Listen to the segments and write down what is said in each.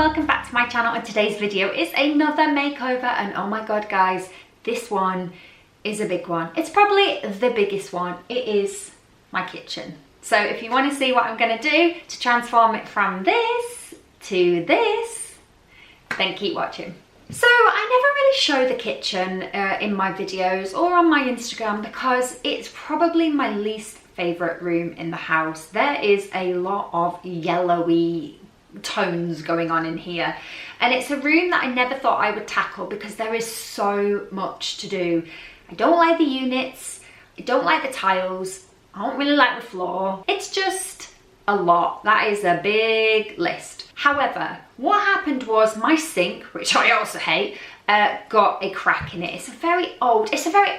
welcome back to my channel, and today's video is another makeover. And oh my god guys, this one is a big one. It's probably the biggest one. It is my kitchen. So if you want to see what I'm going to do to transform it from this to this, then keep watching. So I never really show the kitchen in my videos or on my Instagram because it's probably my least favourite room in the house. There is a lot of yellowy tones going on in here, and it's a room that I never thought I would tackle because there is so much to do. I don't like the units, I don't like the tiles, I don't really like the floor. It's just a lot. That is a big list. However, what happened was my sink, which I also hate, got a crack in it. It's a very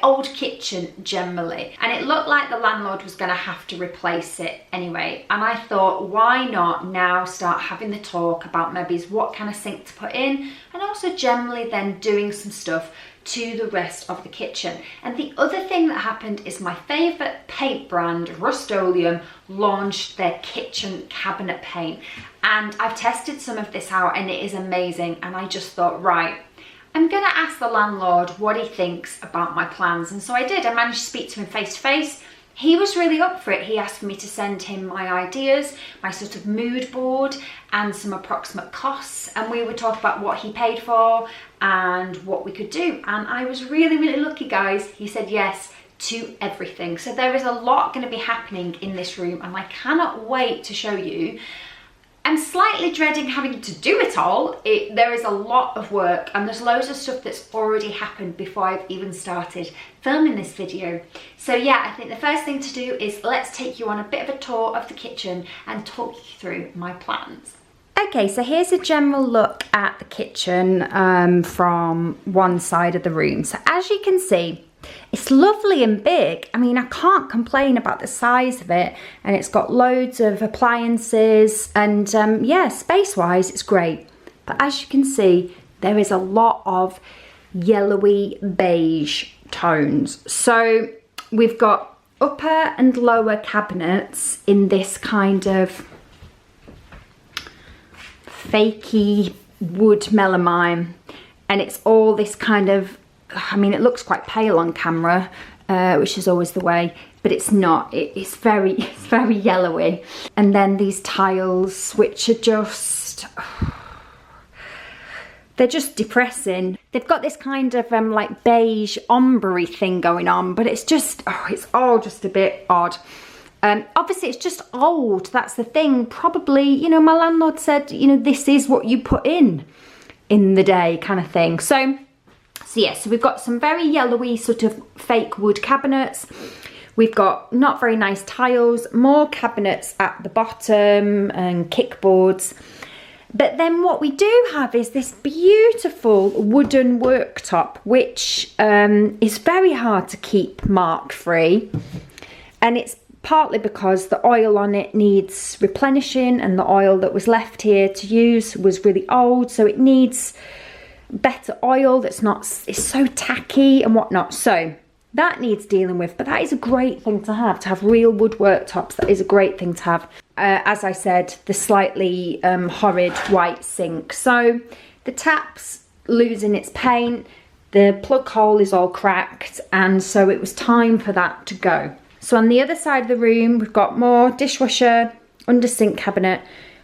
old kitchen generally, and it looked like the landlord was going to have to replace it anyway. And I thought, why not now start having the talk about maybe what kind of sink to put in, and also generally then doing some stuff to the rest of the kitchen. And the other thing that happened is my favourite paint brand, Rust-Oleum, launched their kitchen cabinet paint, and I've tested some of this out and it is amazing. And I just thought, right, I'm gonna ask the landlord what he thinks about my plans. And so I did. I managed to speak to him face to face. He was really up for it. He asked me to send him my ideas, my sort of mood board, and some approximate costs, and we would talk about what he paid for and what we could do. And I was really lucky, guys. He said yes to everything. So there is a lot going to be happening in this room, and I cannot wait to show you. I'm slightly dreading having to do it all. There is a lot of work, and there's loads of stuff that's already happened before I've even started filming this video. So yeah, I think the first thing to do is let's take you on a bit of a tour of the kitchen and talk you through my plans. Okay, so here's a general look at the kitchen from one side of the room. So as you can see, it's lovely and big. I mean, I can't complain about the size of it, and it's got loads of appliances, and yeah, space-wise, it's great. But as you can see, there is a lot of yellowy beige tones. So we've got upper and lower cabinets in this kind of fakey wood melamine, and it's all this kind of, I mean, it looks quite pale on camera, which is always the way, but it's not. It's very yellowy. And then these tiles, which are just, they're just depressing. They've got this kind of like beige ombre thing going on, but it's just, it's all just a bit odd. Obviously it's just old, that's the thing. Probably, you know, my landlord said, you know, this is what you put in the day kind of thing. So yeah, so we've got some very yellowy sort of fake wood cabinets. We've got not very nice tiles, more cabinets at the bottom and kickboards. But then what we do have is this beautiful wooden worktop, which is very hard to keep mark free. And it's partly because the oil on it needs replenishing, and the oil that was left here to use was really old, so it needs better oil that's not, it's so tacky and whatnot. So that needs dealing with, but that is a great thing to have real wood worktops. That is a great thing to have. As I said, the slightly horrid white sink. So the tap's losing its paint, the plug hole is all cracked, and so it was time for that to go. So on the other side of the room, we've got more dishwasher, under sink cabinet,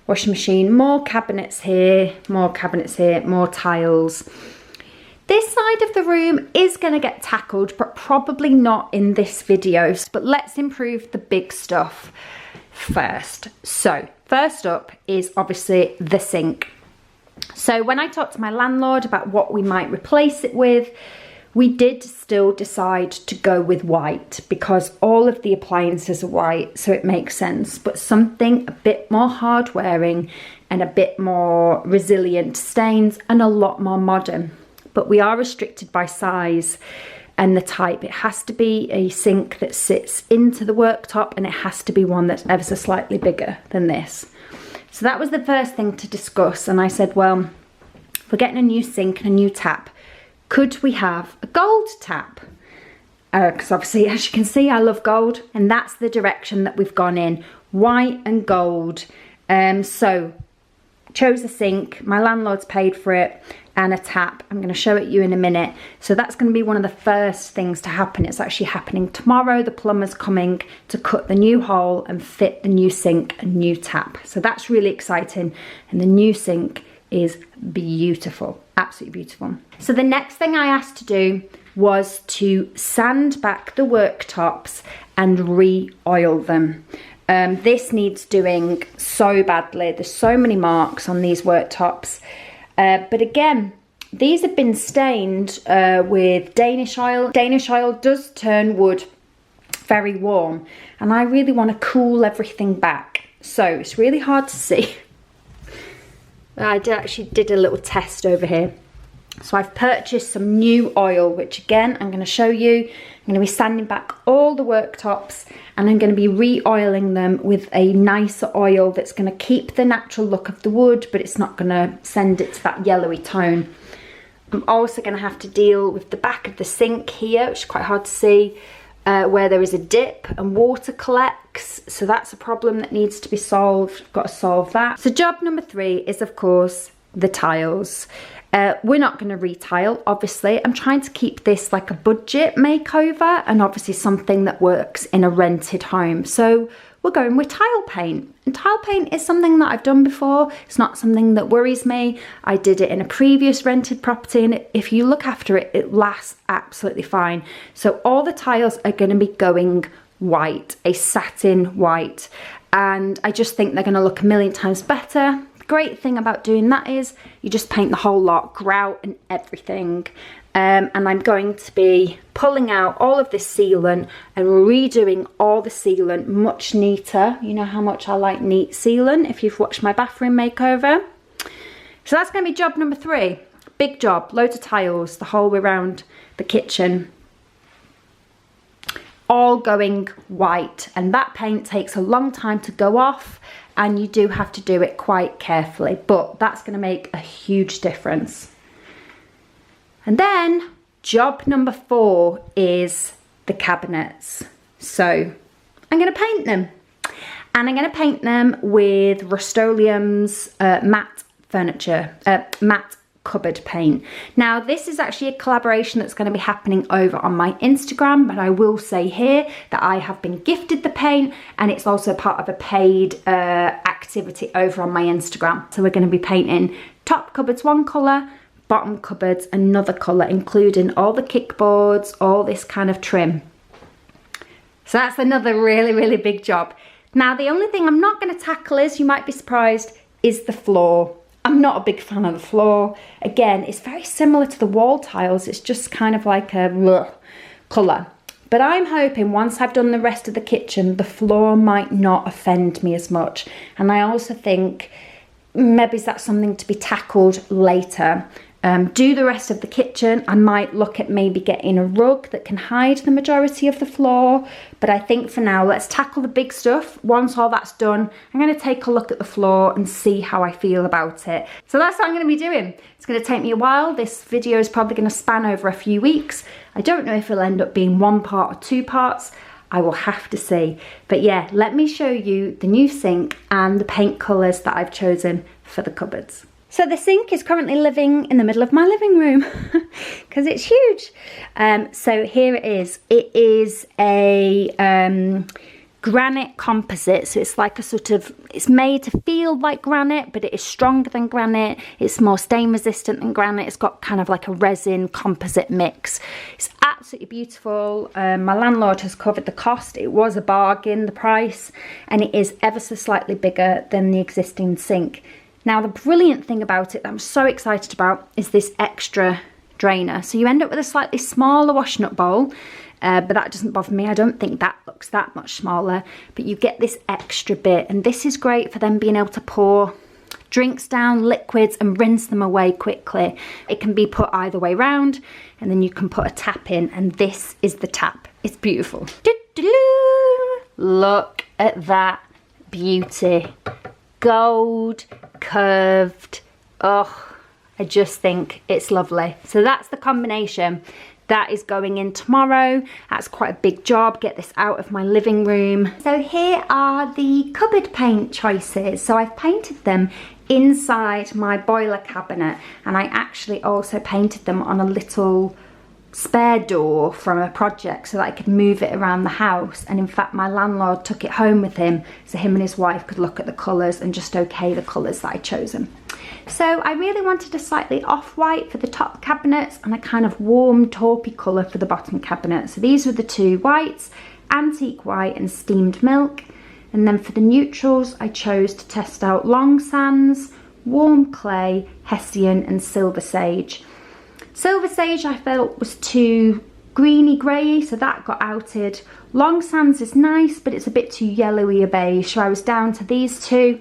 washing machine, more cabinets here, more tiles. This side of the room is going to get tackled, but probably not in this video. But let's improve the big stuff first. So first up is obviously the sink. So when I talked to my landlord about what we might replace it with, we did still decide to go with white because all of the appliances are white, so it makes sense. But something a bit more hard wearing and a bit more resilient to stains and a lot more modern. But we are restricted by size and the type. It has to be a sink that sits into the worktop, and it has to be one that's ever so slightly bigger than this. So that was the first thing to discuss, and I said, well, if we're getting a new sink and a new tap, could we have a gold tap? Because obviously, as you can see, I love gold, and that's the direction that we've gone in, white and gold. So chose a sink, my landlord's paid for it, and a tap. I'm going to show it you in a minute. So that's going to be one of the first things to happen. It's actually happening tomorrow. The plumber's coming to cut the new hole and fit the new sink and new tap. So that's really exciting. And the new sink is beautiful, absolutely beautiful. So the next thing I asked to do was to sand back the worktops and re-oil them. This needs doing so badly. There's so many marks on these worktops. But again, these have been stained with Danish oil. Danish oil does turn wood very warm, and I really want to cool everything back. So it's really hard to see. I actually did a little test over here. So I've purchased some new oil, which again, I'm going to show you. I'm going to be sanding back all the worktops, and I'm going to be re-oiling them with a nicer oil that's going to keep the natural look of the wood, but it's not going to send it to that yellowy tone. I'm also going to have to deal with the back of the sink here, which is quite hard to see, where there is a dip and water collects. So that's a problem that needs to be solved. I've got to solve that. So job number 3 is, of course, the tiles. We're not going to retile, obviously. I'm trying to keep this like a budget makeover, and obviously something that works in a rented home. So we're going with tile paint. And tile paint is something that I've done before. It's not something that worries me. I did it in a previous rented property, and if you look after it, it lasts absolutely fine. So all the tiles are going to be going white, a satin white. And I just think they're going to look a million times better. Great thing about doing that is you just paint the whole lot, grout and everything. And I'm going to be pulling out all of this sealant and redoing all the sealant much neater. You know how much I like neat sealant if you've watched my bathroom makeover. So that's going to be job number 3. Big job, loads of tiles the whole way around the kitchen. All going white, and that paint takes a long time to go off, and you do have to do it quite carefully, but that's going to make a huge difference. And then job number 4 is the cabinets. So I'm going to paint them, and I'm going to paint them with Rust-Oleum's matte cupboard paint. Now this is actually a collaboration that's going to be happening over on my Instagram, but I will say here that I have been gifted the paint, and it's also part of a paid activity over on my Instagram. So we're going to be painting top cupboards one colour, bottom cupboards another colour, including all the kickboards, all this kind of trim. So that's another really, really big job. Now the only thing I'm not going to tackle is, you might be surprised, is the floor. I'm not a big fan of the floor. Again, it's very similar to the wall tiles. It's just kind of like a colour. But I'm hoping once I've done the rest of the kitchen, the floor might not offend me as much. And I also think maybe that's something to be tackled later. Do the rest of the kitchen. I might look at maybe getting a rug that can hide the majority of the floor, but I think for now let's tackle the big stuff. Once all that's done, I'm going to take a look at the floor and see how I feel about it. So that's what I'm going to be doing. It's going to take me a while. This video is probably going to span over a few weeks. I don't know if it'll end up being 1 part or 2 parts. I will have to see. But yeah, let me show you the new sink and the paint colours that I've chosen for the cupboards. So the sink is currently living in the middle of my living room because it's huge. So here it is. It is a granite composite. So it's like a sort of, it's made to feel like granite, but it is stronger than granite. It's more stain resistant than granite. It's got kind of like a resin composite mix. It's absolutely beautiful. My landlord has covered the cost. It was a bargain, the price, and it is ever so slightly bigger than the existing sink. Now the brilliant thing about it that I'm so excited about is this extra drainer. So you end up with a slightly smaller washing up bowl, but that doesn't bother me. I don't think that looks that much smaller, but you get this extra bit, and this is great for them being able to pour drinks down, liquids, and rinse them away quickly. It can be put either way round, and then you can put a tap in, and this is the tap. It's beautiful. Look at that beauty. Gold, curved. Oh, I just think it's lovely. So that's the combination. That is going in tomorrow. That's quite a big job, get this out of my living room. So here are the cupboard paint choices. So I've painted them inside my boiler cabinet, and I actually also painted them on a little spare door from a project so that I could move it around the house. And in fact, my landlord took it home with him so him and his wife could look at the colours and just okay the colours that I'd chosen. So I really wanted a slightly off-white for the top cabinets and a kind of warm taupey colour for the bottom cabinet. So these were the two whites, antique white and steamed milk. And then for the neutrals, I chose to test out long sands, warm clay, hessian and silver sage. Silver sage I felt was too greeny grey, so that got outed. Long sands is nice, but it's a bit too yellowy or beige, so I was down to these two.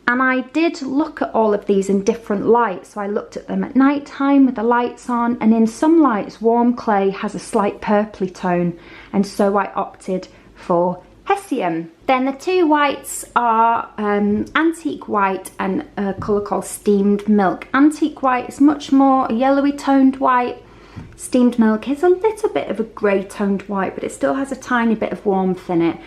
And I did look at all of these in different lights. So I looked at them at night time with the lights on, and in some lights warm clay has a slight purpley tone, and so I opted for hessian. Then the two whites are antique white and a colour called steamed milk. Antique white is much more a yellowy toned white. Steamed milk is a little bit of a grey toned white, but it still has a tiny bit of warmth in it.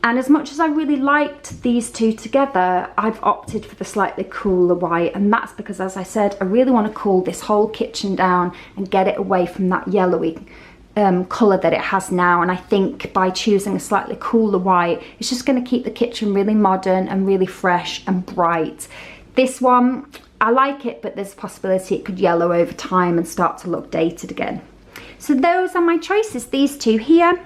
And as much as I really liked these two together, I've opted for the slightly cooler white, and that's because, as I said, I really want to cool this whole kitchen down and get it away from that yellowy colour that it has now. And I think by choosing a slightly cooler white, it's just going to keep the kitchen really modern and really fresh and bright. This one, I like it, but there's a possibility it could yellow over time and start to look dated again. So those are my choices, these two here.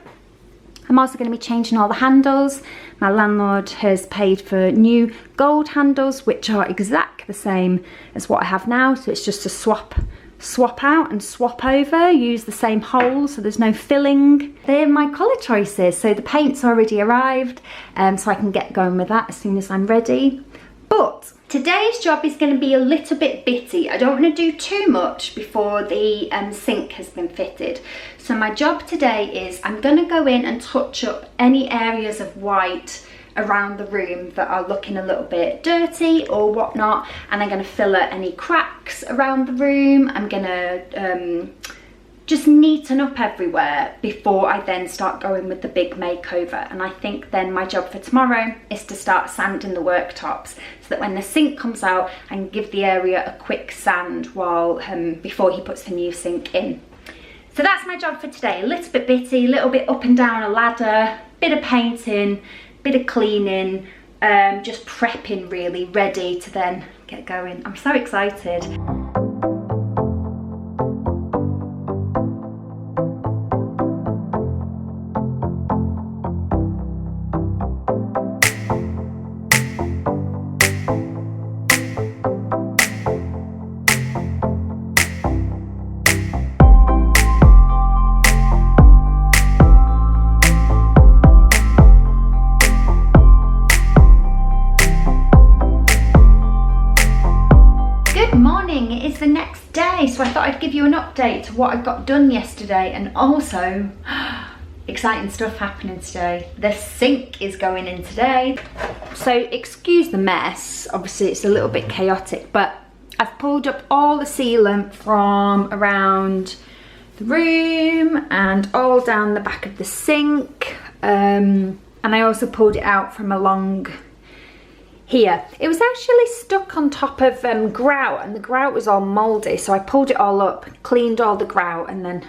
I'm also going to be changing all the handles. My landlord has paid for new gold handles, which are exactly the same as what I have now. So it's just to swap out and swap over, use the same holes so there's no filling. They're my colour choices. So the paint's already arrived, so I can get going with that as soon as I'm ready. But today's job is going to be a little bit bitty. I don't want to do too much before the sink has been fitted. So my job today is I'm going to go in and touch up any areas of white around the room that are looking a little bit dirty or whatnot, and I'm going to fill out any cracks around the room. I'm going to just neaten up everywhere before I then start going with the big makeover. And I think then my job for tomorrow is to start sanding the worktops so that when the sink comes out, I can give the area a quick sand while before he puts the new sink in. So that's my job for today. A little bit bitty, a little bit up and down a ladder, bit of painting, bit of cleaning, just prepping really, ready to then get going. I'm so excited. The next day, so I thought I'd give you an update to what I got done yesterday, and also exciting stuff happening today. The sink is going in today. So excuse the mess, obviously it's a little bit chaotic, but I've pulled up all the sealant from around the room and all down the back of the sink, and I also pulled it out from along here. It was actually stuck on top of grout, and the grout was all mouldy, so I pulled it all up, cleaned all the grout, and then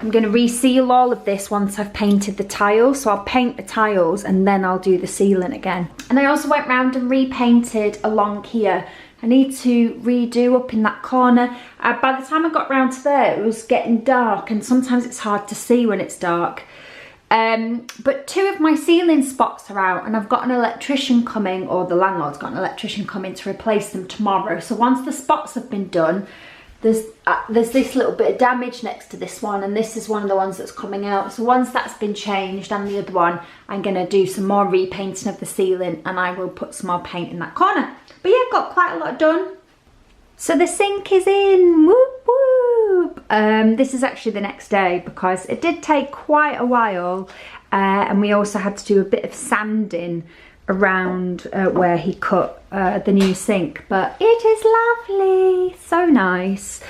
I'm going to reseal all of this once I've painted the tiles. So I'll paint the tiles and then I'll do the sealant again. And I also went round and repainted along here. I need to redo up in that corner. By the time I got round to there, it was getting dark, and sometimes it's hard to see when it's dark. But two of my ceiling spots are out, and I've got an electrician coming, or the landlord's got an electrician coming to replace them tomorrow. So once the spots have been done, there's this little bit of damage next to this one, and this is one of the ones that's coming out. So once that's been changed, and the other one, I'm going to do some more repainting of the ceiling, and I will put some more paint in that corner. But yeah, I've got quite a lot done. So the sink is in, whoop whoop. This is actually the next day because it did take quite a while, and we also had to do a bit of sanding around where he cut the new sink, but it is lovely, so nice.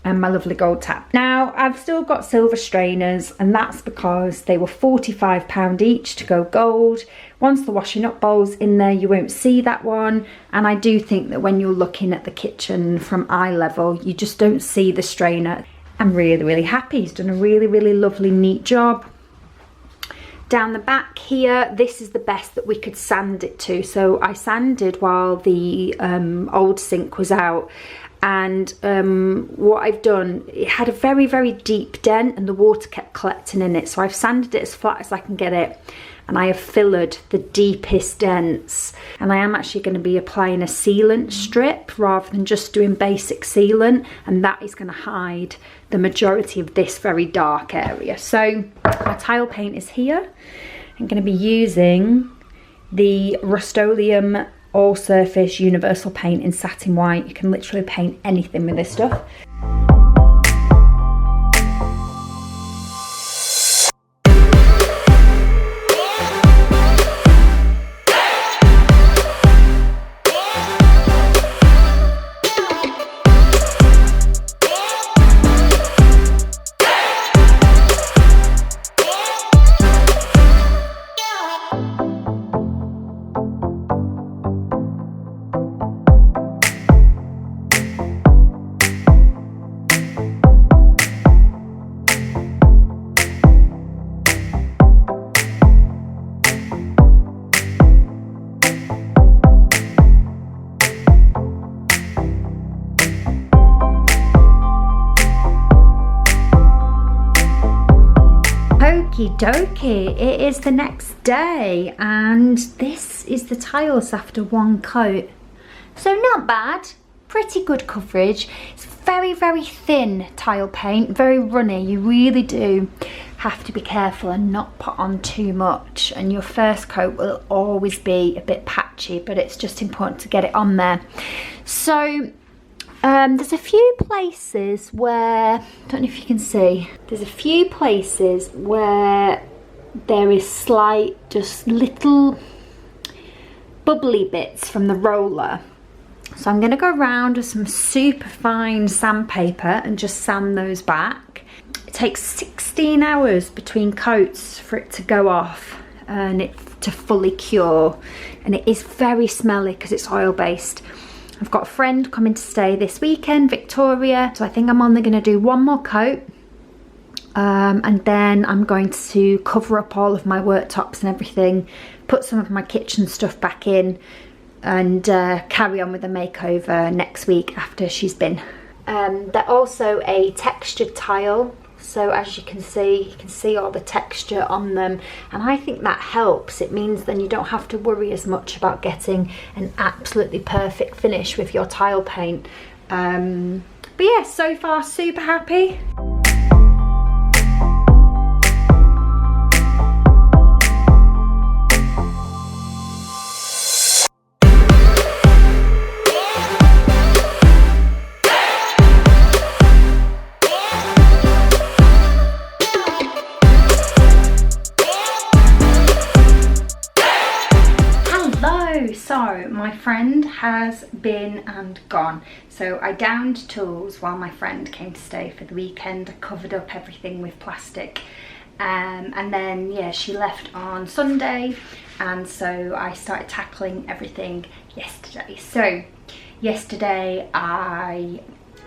and my lovely gold tap. Now I've still got silver strainers, and that's because they were £45 each to go gold. Once the washing up bowl's in there, you won't see that one, and I do think that when you're looking at the kitchen from eye level, you just don't see the strainer. I'm really happy. He's done a really lovely neat job. Down the back here, this is the best that we could sand it to. So I sanded while the old sink was out, and what I've done, it had a very deep dent and the water kept collecting in it, so I've sanded it as flat as I can get it, and I have filled the deepest dents, and I am actually going to be applying a sealant strip rather than just doing basic sealant, and that is going to hide the majority of this very dark area. So my tile paint is here. I'm going to be using the Rust-Oleum all surface universal paint in satin white. You can literally paint anything with this stuff. Okie dokie, it is the next day, and this is the tiles after one coat. So not bad, pretty good coverage. It's very thin tile paint, very runny. You really do have to be careful and not put on too much, and your first coat will always be a bit patchy, but it's just important to get it on there. So there's a few places where, I don't know if you can see, there's a few places where there is slight, just little bubbly bits from the roller. So I'm going to go around with some super fine sandpaper and just sand those back. It takes 16 hours between coats for it to go off and it to fully cure, and it is very smelly because it's oil based. I've got a friend coming to stay this weekend, Victoria, so I think I'm only going to do one more coat, and then I'm going to cover up all of my worktops and everything, put some of my kitchen stuff back in, and carry on with the makeover next week after she's been. They're also a textured tile, so as you can see all the texture on them, and I think that helps. It means then you don't have to worry as much about getting an absolutely perfect finish with your tile paint. But yeah, so far super happy. So my friend has been and gone, so I downed tools while my friend came to stay for the weekend. I covered up everything with plastic, and then yeah, she left on Sunday, and so I started tackling everything yesterday. So yesterday I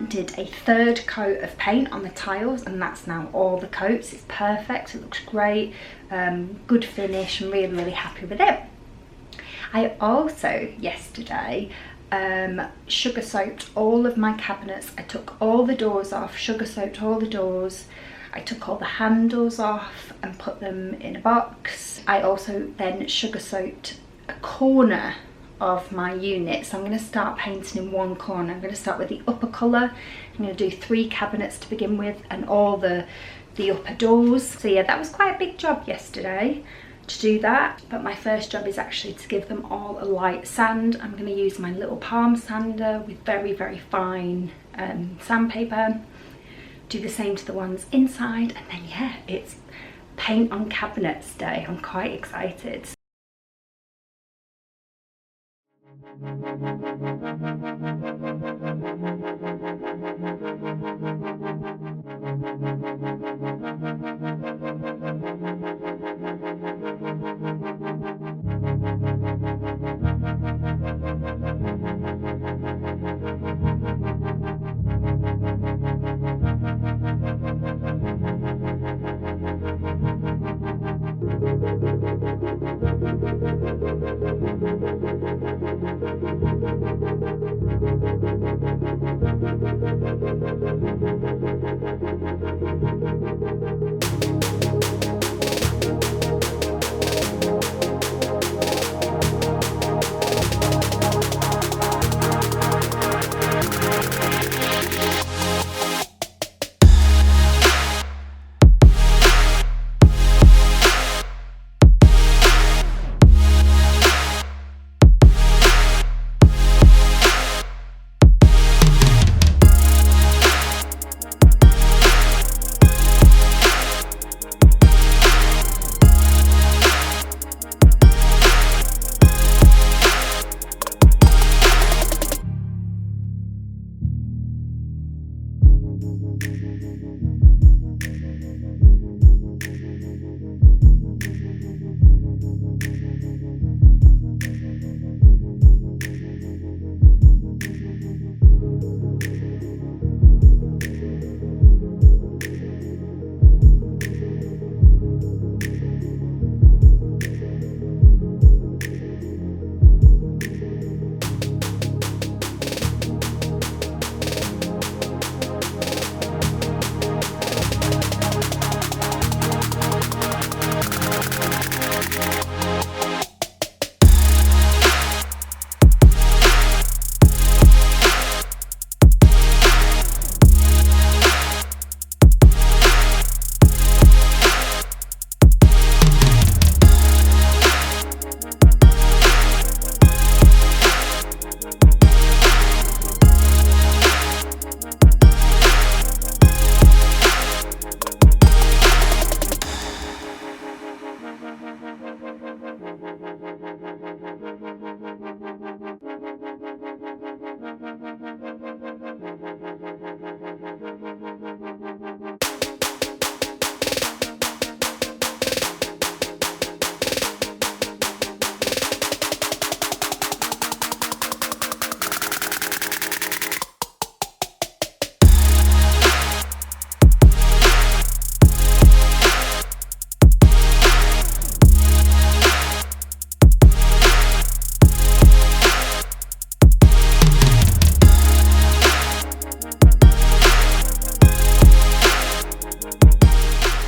did a third coat of paint on the tiles, and that's now all the coats. It's perfect, it looks great, good finish. I'm really happy with it. I also yesterday sugar soaked all of my cabinets. I took all the doors off, sugar soaked all the doors. I took all the handles off and put them in a box. I also then sugar soaked a corner of my unit, so I'm going to start painting in one corner. I'm going to start with the upper colour. I'm going to do 3 cabinets to begin with, and all the upper doors. So yeah, that was quite a big job yesterday to do that, but my first job is actually to give them all a light sand. I'm going to use my little palm sander with very fine sandpaper, do the same to the ones inside, and then yeah, it's paint on cabinets day. I'm quite excited.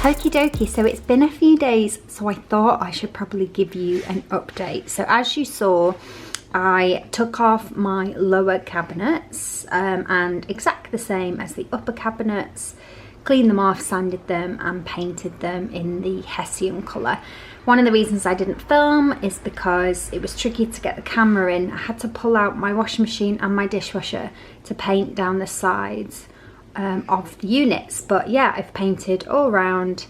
Okie dokie, so it's been a few days, so I thought I should probably give you an update. So as you saw, I took off my lower cabinets and exactly the same as the upper cabinets, cleaned them off, sanded them and painted them in the Hessian colour. One of the reasons I didn't film is because it was tricky to get the camera in. I had to pull out my washing machine and my dishwasher to paint down the sides of the units. But yeah, I've painted all around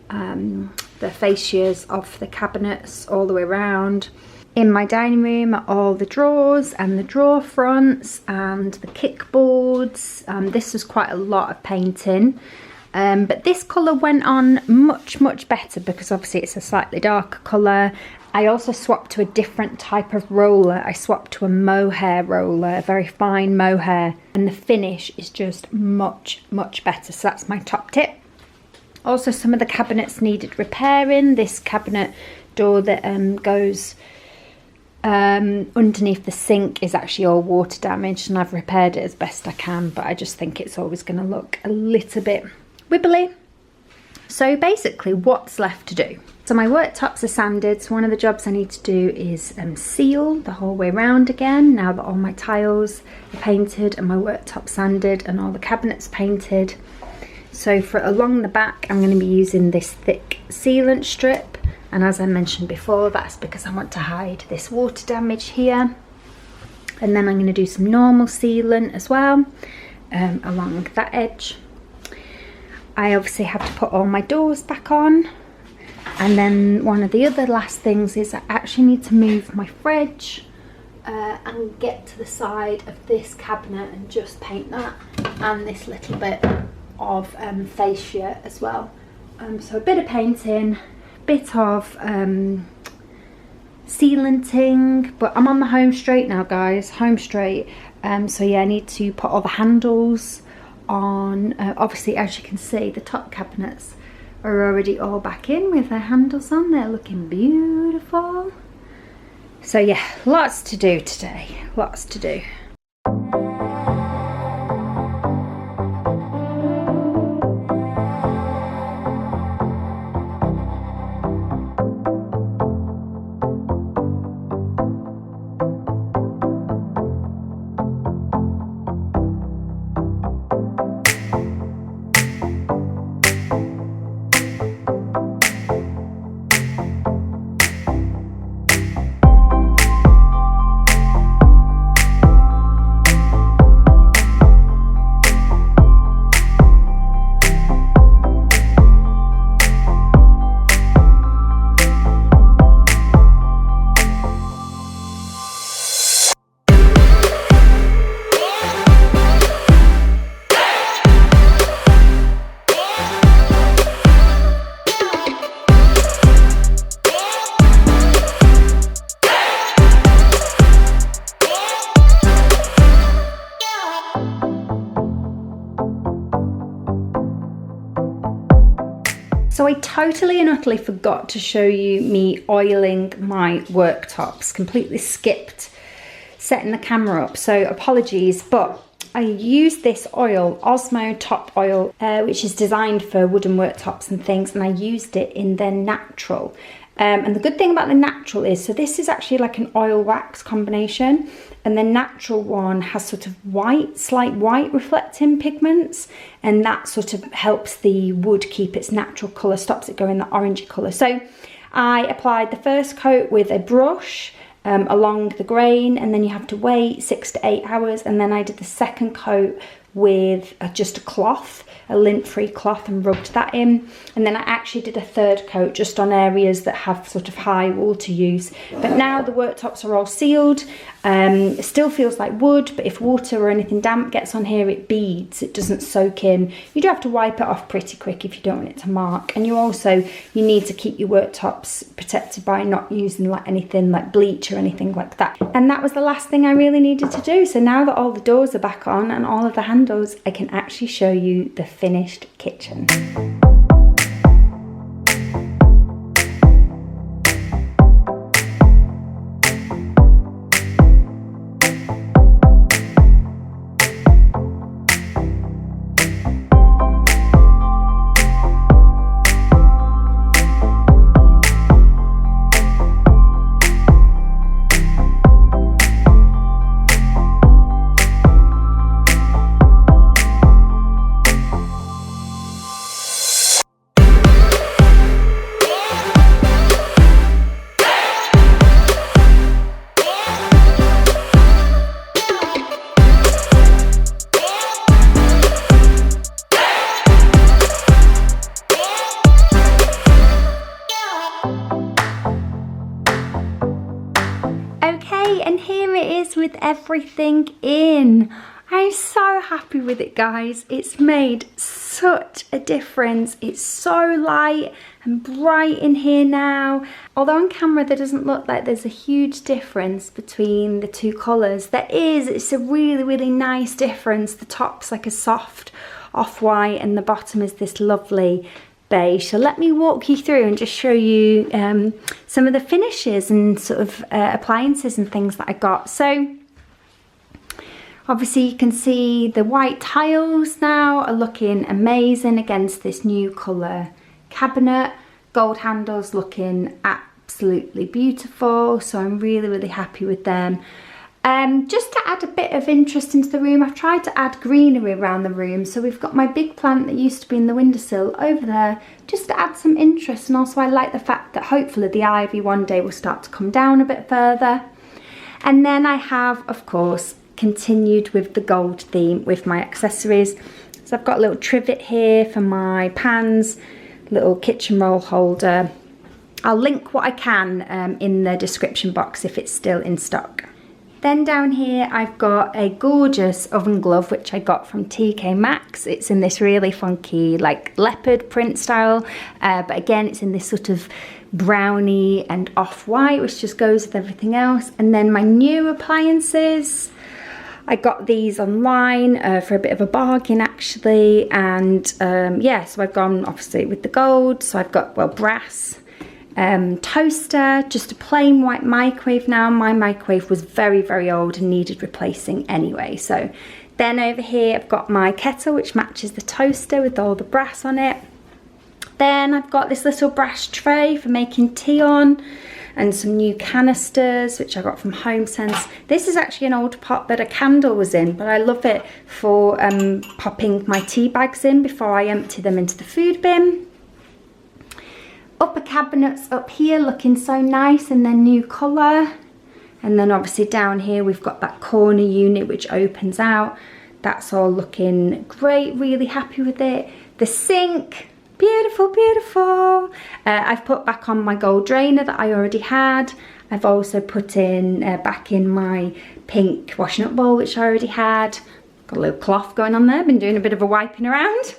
the fascias of the cabinets all the way around. In my dining room are all the drawers and the drawer fronts and the kickboards. This was quite a lot of painting, but this colour went on much better because obviously it's a slightly darker colour. I also swapped to a different type of roller. I swapped to a mohair roller, a very fine mohair, and the finish is just much better. So that's my top tip. Also, some of the cabinets needed repairing. This cabinet door that goes underneath the sink is actually all water damaged, and I've repaired it as best I can, but I just think it's always going to look a little bit wibbly. So basically, what's left to do? So my worktops are sanded, so one of the jobs I need to do is seal the whole way round again, now that all my tiles are painted and my worktop sanded and all the cabinets painted. So for along the back, I'm going to be using this thick sealant strip, and as I mentioned before, that's because I want to hide this water damage here. And then I'm going to do some normal sealant as well along that edge. I obviously have to put all my doors back on. And then one of the other last things is I actually need to move my fridge and get to the side of this cabinet and just paint that, and this little bit of fascia as well. So a bit of painting, bit of sealanting, but I'm on the home straight now, guys, home straight. So yeah, I need to put all the handles on. Obviously, as you can see, the top cabinets are already all back in with their handles on. They're looking beautiful. So yeah, lots to do today, lots to do. So I totally and utterly forgot to show you me oiling my worktops. Completely skipped setting the camera up, so apologies, but I used this oil, Osmo Top Oil, which is designed for wooden worktops and things, and I used it in their natural. And the good thing about the natural is, so this is actually like an oil wax combination, and the natural one has sort of white, slight white reflecting pigments, and that sort of helps the wood keep its natural colour, stops it going the orangey colour. So I applied the first coat with a brush along the grain, and then you have to wait 6 to 8 hours, and then I did the second coat with just a cloth, a lint-free cloth, and rubbed that in. And then I actually did a third coat just on areas that have sort of high water use. But now the worktops are all sealed. It still feels like wood, but if water or anything damp gets on here, it beads, it doesn't soak in. You do have to wipe it off pretty quick if you don't want it to mark. And you need to keep your worktops protected by not using like anything like bleach or anything like that. And that was the last thing I really needed to do. So now that all the doors are back on and all of the handles, I can actually show you the finished kitchen. And here it is with everything in. I'm so happy with it, guys. It's made such a difference. It's so light and bright in here now. Although on camera there doesn't look like there's a huge difference between the two colours. There is. It's a really, really nice difference. The top's like a soft off-white and the bottom is this lovely beige. So let me walk you through and just show you some of the finishes and sort of appliances and things that I got. So obviously you can see the white tiles now are looking amazing against this new colour cabinet. Gold handles looking absolutely beautiful, so I'm really, really happy with them. Just to add a bit of interest into the room, I've tried to add greenery around the room. So we've got my big plant that used to be in the windowsill over there, just to add some interest. And also I like the fact that hopefully the ivy one day will start to come down a bit further. And then I have, of course, continued with the gold theme with my accessories. So I've got a little trivet here for my pans, little kitchen roll holder. I'll link what I can in the description box if it's still in stock. Then down here I've got a gorgeous oven glove which I got from TK Maxx. It's in this really funky like leopard print style, but again it's in this sort of browny and off-white which just goes with everything else. And then my new appliances, I got these online for a bit of a bargain actually, and yeah, so I've gone obviously with the gold. So I've got, well, brass toaster, just a plain white microwave now. My microwave was very, very old and needed replacing anyway. So then over here I've got my kettle, which matches the toaster with all the brass on it. Then I've got this little brass tray for making tea on, and some new canisters which I got from Homesense. This is actually an old pot that a candle was in, but I love it for popping my tea bags in before I empty them into the food bin. Upper cabinets up here looking so nice in their new colour. And then obviously down here we've got that corner unit which opens out. That's all looking great, really happy with it. The sink, beautiful, beautiful. I've put back on my gold drainer that I already had. I've also put in back in my pink washing up bowl which I already had. Got a little cloth going on there, been doing a bit of a wiping around.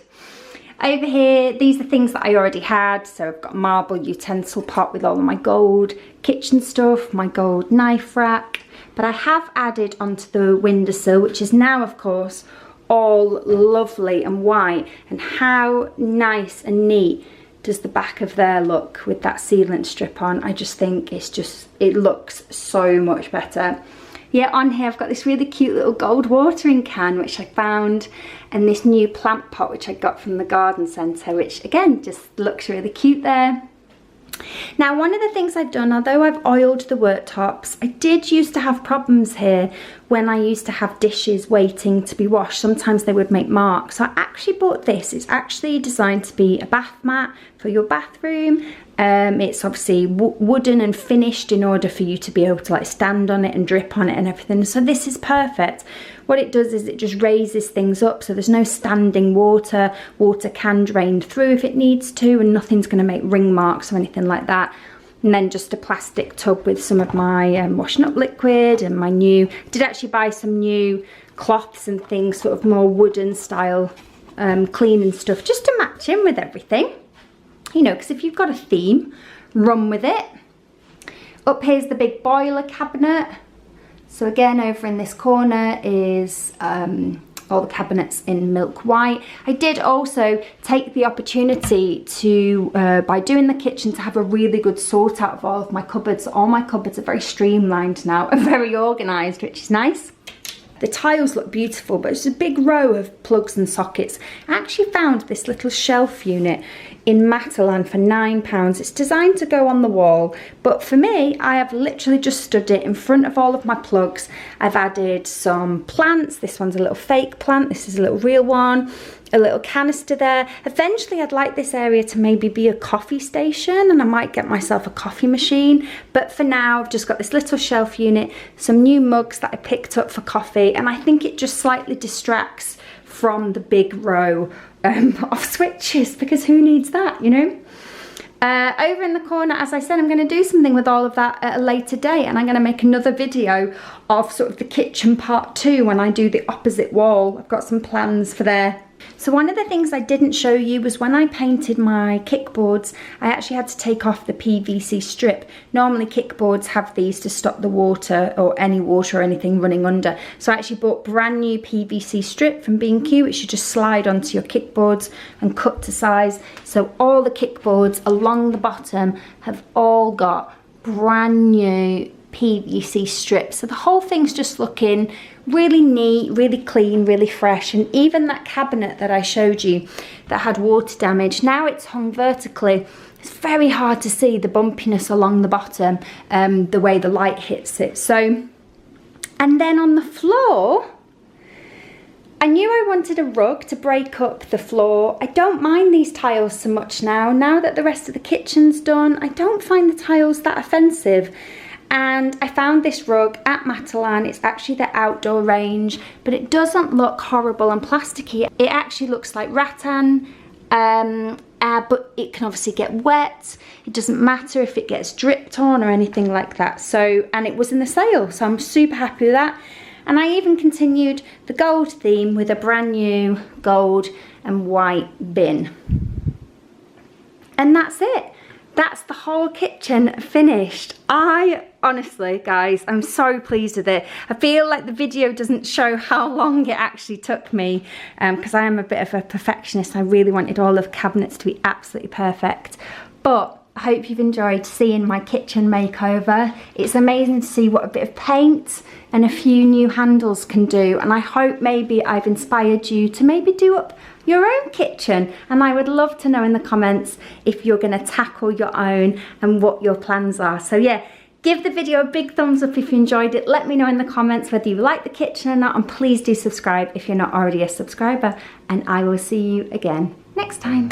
Over here, these are things that I already had. So I've got a marble utensil pot with all of my gold kitchen stuff, my gold knife rack. But I have added onto the windowsill, which is now of course all lovely and white. And how nice and neat does the back of there look with that sealant strip on. I just think it looks so much better. Yeah, on here I've got this really cute little gold watering can which I found, and this new plant pot which I got from the garden centre, which again just looks really cute there. Now, one of the things I've done, although I've oiled the worktops, I did used to have problems here when I used to have dishes waiting to be washed. Sometimes they would make marks. So I actually bought this. It's actually designed to be a bath mat for your bathroom. It's obviously wooden and finished in order for you to be able to like stand on it and drip on it and everything. So this is perfect. What it does is it just raises things up, so there's no standing water. Water can drain through if it needs to, and nothing's going to make ring marks or anything like that. And then just a plastic tub with some of my washing up liquid and my new, I did actually buy some new cloths and things, sort of more wooden style cleaning stuff, just to match in with everything. You know, because if you've got a theme, run with it. Up here's the big boiler cabinet. So again, over in this corner is all the cabinets in milk white. I did also take the opportunity to, by doing the kitchen, to have a really good sort out of all of my cupboards. All my cupboards are very streamlined now and very organised, which is nice. The tiles look beautiful, but it's a big row of plugs and sockets. I actually found this little shelf unit in Matalan for £9. It's designed to go on the wall, but for me, I have literally just stood it in front of all of my plugs. I've added some plants. This one's a little fake plant. This is a little real one. A little canister there. Eventually I'd like this area to maybe be a coffee station, and I might get myself a coffee machine, but for now I've just got this little shelf unit, some new mugs that I picked up for coffee, and I think it just slightly distracts from the big row of switches, because who needs that, you know? Over in the corner, as I said, I'm going to do something with all of that at a later date, and I'm going to make another video of sort of the kitchen part 2 when I do the opposite wall. I've got some plans for there. So one of the things I didn't show you was when I painted my kickboards, I actually had to take off the PVC strip. Normally kickboards have these to stop the water or any water or anything running under. So I actually bought brand new PVC strip from B&Q, which you just slide onto your kickboards and cut to size. So all the kickboards along the bottom have all got brand new PVC strips. So the whole thing's just looking really neat, really clean, really fresh. And even that cabinet that I showed you that had water damage, now it's hung vertically. It's very hard to see the bumpiness along the bottom, the way the light hits it. So, and then on the floor, I knew I wanted a rug to break up the floor. I don't mind these tiles so much now. Now that the rest of the kitchen's done, I don't find the tiles that offensive. And I found this rug at Matalan. It's actually the outdoor range, but it doesn't look horrible and plasticky. It actually looks like rattan, but it can obviously get wet. It doesn't matter if it gets dripped on or anything like that. So, and it was in the sale, so I'm super happy with that. And I even continued the gold theme with a brand new gold and white bin. And that's it. that's the whole kitchen finished. I honestly, guys, I'm so pleased with it. I feel like the video doesn't show how long it actually took me because I am a bit of a perfectionist. I really wanted all of the cabinets to be absolutely perfect. But I hope you've enjoyed seeing my kitchen makeover. It's amazing to see what a bit of paint and a few new handles can do, and I hope maybe I've inspired you to maybe do up your own kitchen, and I would love to know in the comments if you're going to tackle your own and what your plans are. So yeah, give the video a big thumbs up if you enjoyed it. Let me know in the comments whether you like the kitchen or not, and please do subscribe if you're not already a subscriber, and I will see you again next time.